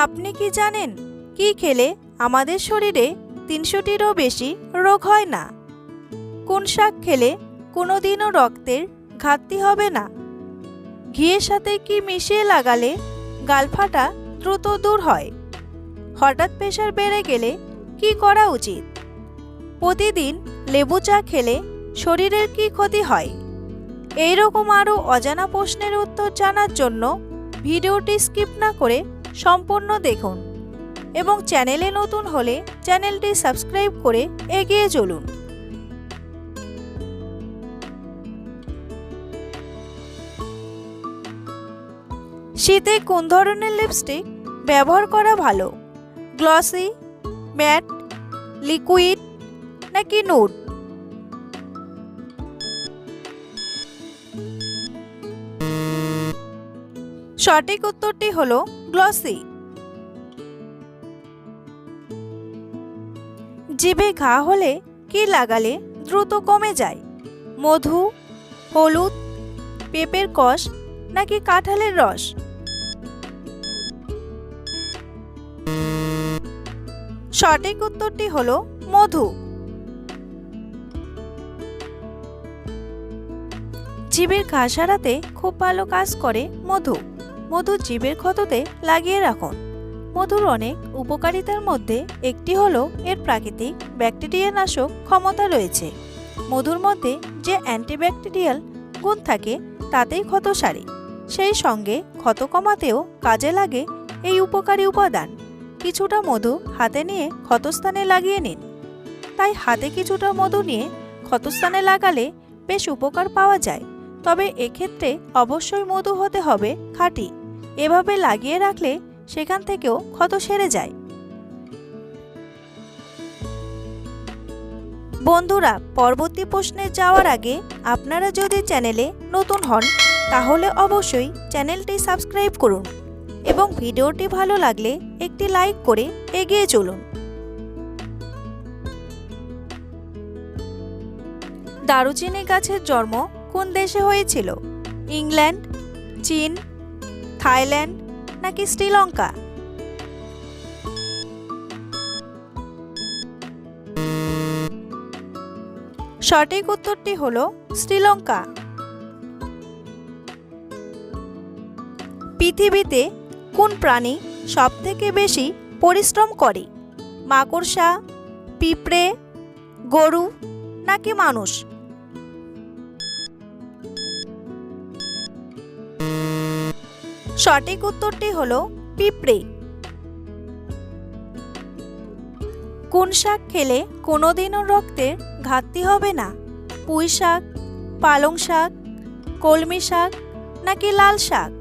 আপনি কি জানেন কি খেলে আমাদের শরীরে ৩০০টিরও বেশি রোগ হয় না? কোন শাক খেলে কোনোদিনও রক্তের ঘাটতি হবে না? ঘিয়ের সাথে কি মিশিয়ে লাগালে গাল ফাটা দ্রুত দূর হয়? হঠাৎ প্রেশার বেড়ে গেলে কি করা উচিত? প্রতিদিন লেবু চা খেলে শরীরের কি ক্ষতি হয়? এই রকম আরও অজানা প্রশ্নের উত্তর জানার জন্য ভিডিওটি স্কিপ না করে সম্পূর্ণ দেখুন এবং চ্যানেলে নতুন হলে চ্যানেলটি সাবস্ক্রাইব করে এগিয়ে চলুন। শীতে কোন ধরনের লিপস্টিক ব্যবহার করা ভালো? গ্লসি, ম্যাট, লিকুইড নাকি নুড? সঠিক উত্তরটি হলো গ্লসি। জিভে ঘা হলে কি লাগালে দ্রুত কমে যায়? মধু, হলুদ, পেঁপের কষ নাকি কাঁঠালের রস? সঠিক উত্তরটি হলো মধু। জিভের ঘা সারাতে খুব ভালো কাজ করে মধু। মধু জিভের ক্ষততে লাগিয়ে রাখুন। মধুর অনেক উপকারিতার মধ্যে একটি হলো এর প্রাকৃতিক ব্যাকটেরিয়া নাশক ক্ষমতা রয়েছে। মধুর মধ্যে যে অ্যান্টিব্যাকটেরিয়াল গুণ থাকে তাতেই ক্ষত সারে। সেই সঙ্গে ক্ষত কমাতেও কাজে লাগে এই উপকারী উপাদান। কিছুটা মধু হাতে নিয়ে ক্ষতস্থানে লাগিয়ে নিন। তাই হাতে কিছুটা মধু নিয়ে ক্ষতস্থানে লাগালে বেশ উপকার পাওয়া যায়। তবে এক্ষেত্রে অবশ্যই মধু হতে হবে খাঁটি। এভাবে লাগিয়ে রাখলে সেখান থেকেও ক্ষত সেরে যায়। বন্ধুরা, পরবর্তী প্রশ্নে যাওয়ার আগে আপনারা যদি চ্যানেলে নতুন হন তাহলে অবশ্যই চ্যানেলটি সাবস্ক্রাইব করুন এবং ভিডিওটি ভালো লাগলে একটি লাইক করে এগিয়ে চলুন। দারুচিনি গাছের জন্ম কোন দেশে হয়েছিল? ইংল্যান্ড, চীন, থাইল্যান্ড নাকি শ্রীলঙ্কা? সঠিক উত্তরটি হলো শ্রীলঙ্কা। পৃথিবীতে কোন প্রাণী সবথেকে বেশি পরিশ্রম করে? মাকড়সা, পিঁপড়ে, গরু নাকি মানুষ? সঠিক উত্তরটি হলো পিঁপড়ে। কোন শাক খেলে কোনোদিনও রক্তের ঘাটতি হবে না? পুঁই শাক, পালং শাক, কলমি শাক নাকি লাল শাক?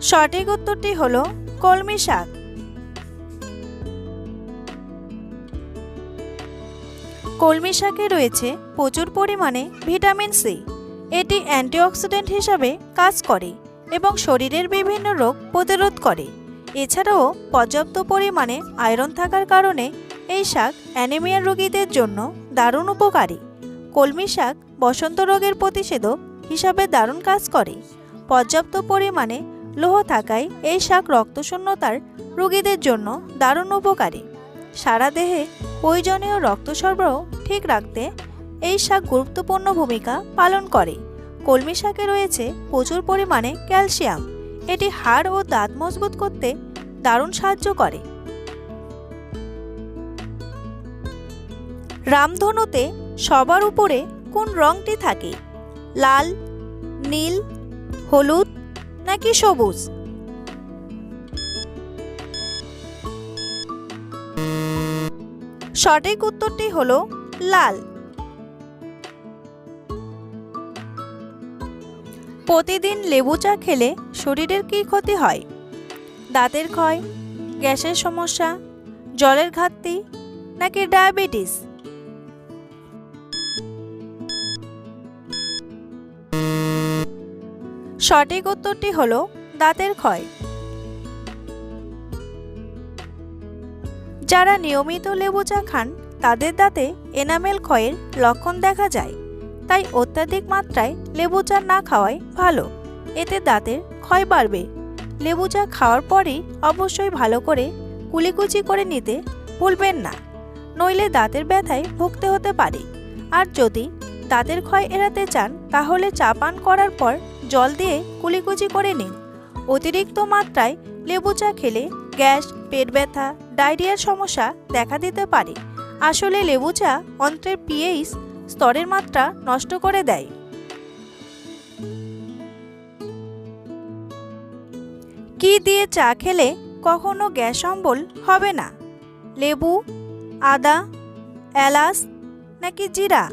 সঠিক উত্তরটি হলো কলমি শাক। কলমি শাকে রয়েছে প্রচুর পরিমাণে ভিটামিন সি। এটি অ্যান্টিঅক্সিডেন্ট হিসাবে কাজ করে এবং শরীরের বিভিন্ন রোগ প্রতিরোধ করে। এছাড়াও পর্যাপ্ত পরিমাণে আয়রন থাকার কারণে এই শাক অ্যানিমিয়া রোগীদের জন্য দারুণ উপকারী। কলমি শাক বসন্ত রোগের প্রতিষেধক হিসাবে দারুণ কাজ করে। পর্যাপ্ত পরিমাণে লৌহ থাকায় এই শাক রক্তশূন্যতার রোগীদের জন্য দারুণ উপকারী। সারা দেহে প্রয়োজনীয় রক্ত সরবরাহ ঠিক রাখতে এই শাক গুরুত্বপূর্ণ ভূমিকা পালন করে। কলমি শাকে রয়েছে প্রচুর পরিমাণে ক্যালসিয়াম। এটি হাড় ও দাঁত মজবুত করতে দারুণ সাহায্য করে। রামধনুতে সবার উপরে কোন রংটি থাকে? লাল, নীল, হলুদ নাকি সবুজ? সঠিক উত্তরটি হলো লাল। প্রতিদিন লেবু চা খেলে শরীরের কি ক্ষতি হয়? দাঁতের ক্ষয়, গ্যাসের সমস্যা, জলের ঘাটতি নাকি ডায়াবেটিস? সঠিক উত্তরটি হলো দাঁতের ক্ষয়। যারা নিয়মিত লেবু চা খান তাদের দাঁতে এনামেল ক্ষয়ের লক্ষণ দেখা যায়। তাই অত্যাধিক মাত্রায় লেবু চা না খাওয়াই ভালো, এতে দাঁতের ক্ষয় বাড়বে। লেবু চা খাওয়ার পরেই অবশ্যই ভালো করে কুলিকুচি করে নিতে ভুলবেন না, নইলে দাঁতের ব্যথায় ভুগতে হতে পারে। আর যদি দাঁতের ক্ষয় এড়াতে চান তাহলে চা পান করার পর জল দিয়ে কুলিকুচি করে নিন। অতিরিক্ত মাত্রায় লেবু চা খেলে গ্যাস, পেট ব্যথা, ডায়রিয়ার সমস্যা দেখা দিতে পারে। আসলে লেবু চা অন্ত্রের পিএইচ স্তরের মাত্রা নষ্ট করে দেয়। কি দিয়ে চা খেলে কখনো গ্যাস অম্বল হবে না? লেবু, আদা, এলাচ নাকি জিরা?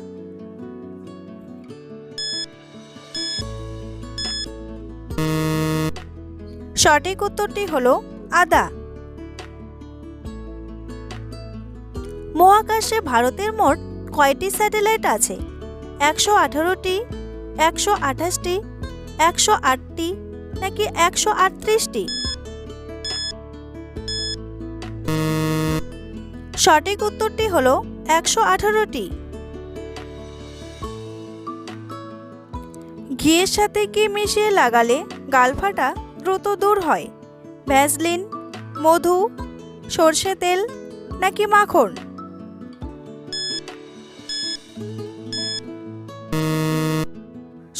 সঠিক উত্তরটি হলো আদা। মহাকাশে ভারতের মোট কয়টি স্যাটেলাইট আছে? 118টি, 128টি, 108টি নাকি 138টি? সঠিক উত্তরটি হলো 118টি। ঘিয়ের সাথে কি মিশিয়ে লাগালে গাল ফাটা দ্রুত দূর হয়? ভ্যাসলিন, মধু, সরষে তেল নাকি মাখন?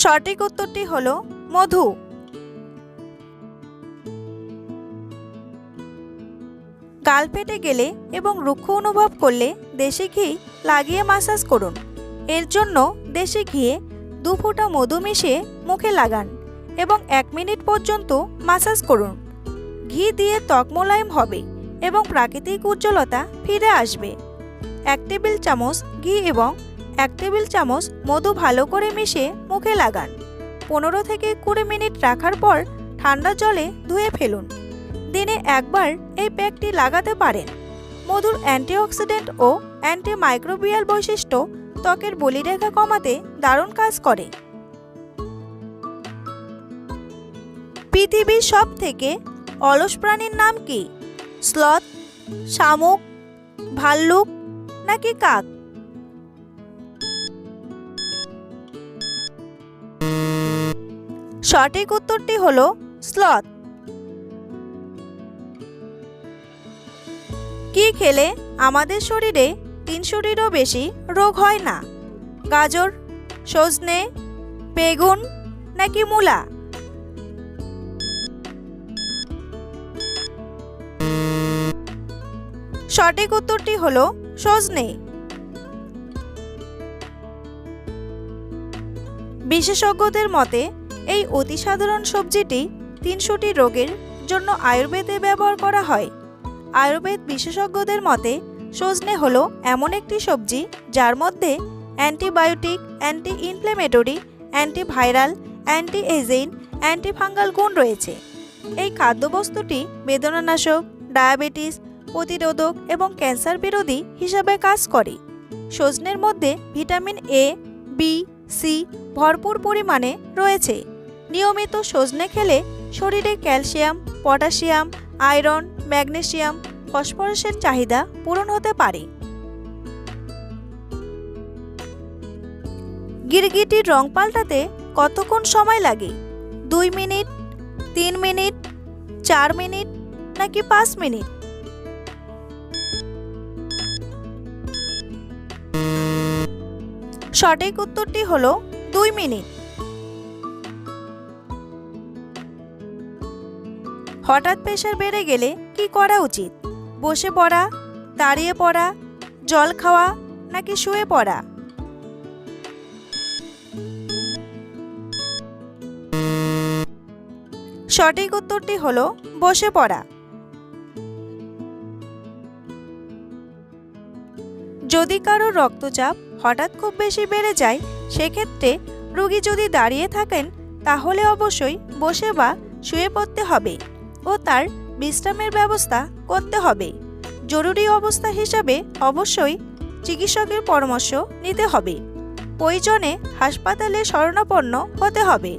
সঠিক উত্তরটি হলো মধু। গাল ফেটে গেলে এবং রুক্ষ অনুভব করলে দেশি ঘি লাগিয়ে মাসাজ করুন। এর জন্য দেশি ঘিয়ে 2 ফোঁটা মধু মিশিয়ে মুখে লাগান এবং 1 মিনিট পর্যন্ত মাসাজ করুন। ঘি দিয়ে ত্বক মোলায়েম হবে এবং প্রাকৃতিক উজ্জ্বলতা ফিরে আসবে। 1 টেবিল চামচ ঘি এবং 1 টেবিল চামচ মধু ভালো করে মিশিয়ে মুখে লাগান। 15 থেকে 20 মিনিট রাখার পর ঠান্ডা জলে ধুয়ে ফেলুন। দিনে একবার এই প্যাকটি লাগাতে পারেন। মধুর অ্যান্টিঅক্সিডেন্ট ও অ্যান্টিমাইক্রোবিয়াল বৈশিষ্ট্য ত্বকের বলিরেখা কমাতে দারুণ কাজ করে। পৃথিবীর সব থেকে অলস প্রাণীর নাম কি? স্লথ, শামুক, ভাল্লুক নাকি কাক? সঠিক উত্তরটি হলো স্লথ। কি খেলে আমাদের শরীরে 300টিরও বেশি রোগ হয় না? গাজর, সজনে, বেগুন নাকি মূলা? সঠিক উত্তরটি হলো সজনে। বিশেষজ্ঞদের মতে এই অতি সাধারণ সবজিটি 300টি রোগের জন্য আয়ুর্বেদে ব্যবহার করা হয়। আয়ুর্বেদ বিশেষজ্ঞদের মতে সজনে হলো এমন একটি সবজি যার মধ্যে antibiotic, anti inflammatory, antiviral, anti ageing, antifungal গুণ রয়েছে। এই খাদ্যবস্তুটি বেদনানাশক, ডায়াবেটিস প্রতিরোধক এবং ক্যান্সার বিরোধী হিসাবে কাজ করে। সজনের মধ্যে ভিটামিন এ, বি, সি ভরপুর পরিমাণে রয়েছে। নিয়মিত সজনে খেলে শরীরে ক্যালসিয়াম, পটাশিয়াম, আয়রন, ম্যাগনেসিয়াম, ফসফরাসের চাহিদা পূরণ হতে পারে। গিরগিটির রং পাল্টাতে কতক্ষণ সময় লাগে? 2 মিনিট, 3 মিনিট, 4 মিনিট নাকি 5 মিনিট? সঠিক উত্তরটি হলো 2 মিনিট। হঠাৎ প্রেসার বেড়ে গেলে কি করা উচিত? বসে পড়া, দাঁড়িয়ে পড়া, জল খাওয়া নাকি শুয়ে পড়া? সঠিক উত্তরটি হলো বসে পড়া। যদি কারো রক্তচাপ হঠাৎ খুব বেশি বেড়ে যায়, সেক্ষেত্রে রোগী যদি দাঁড়িয়ে থাকেন তাহলে অবশ্যই বসে বা শুয়ে পড়তে হবে ও তার বিশ্রামের ব্যবস্থা করতে হবে। জরুরি অবস্থা হিসাবে অবশ্যই চিকিৎসকের পরামর্শ নিতে হবে। প্রয়োজনে হাসপাতালে শরণাপন্ন হতে হবে।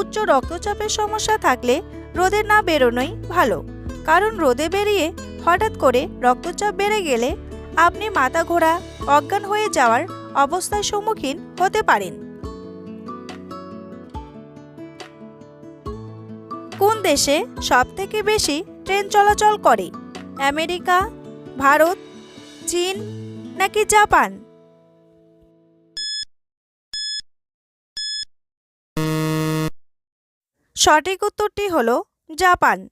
উচ্চ রক্তচাপের সমস্যা থাকলে রোদে না বেরোনোই ভালো, কারণ রোদে বেরিয়ে হঠাৎ করে রক্তচাপ বেড়ে গেলে আপনি মাথা ঘোরা, অজ্ঞান হয়ে যাওয়ার অবস্থার সম্মুখীন হতে পারেন। কোন দেশে সবথেকে বেশি ট্রেন চলাচল করে? আমেরিকা, ভারত, চীন নাকি জাপান? সঠিক উত্তরটি হলো জাপান।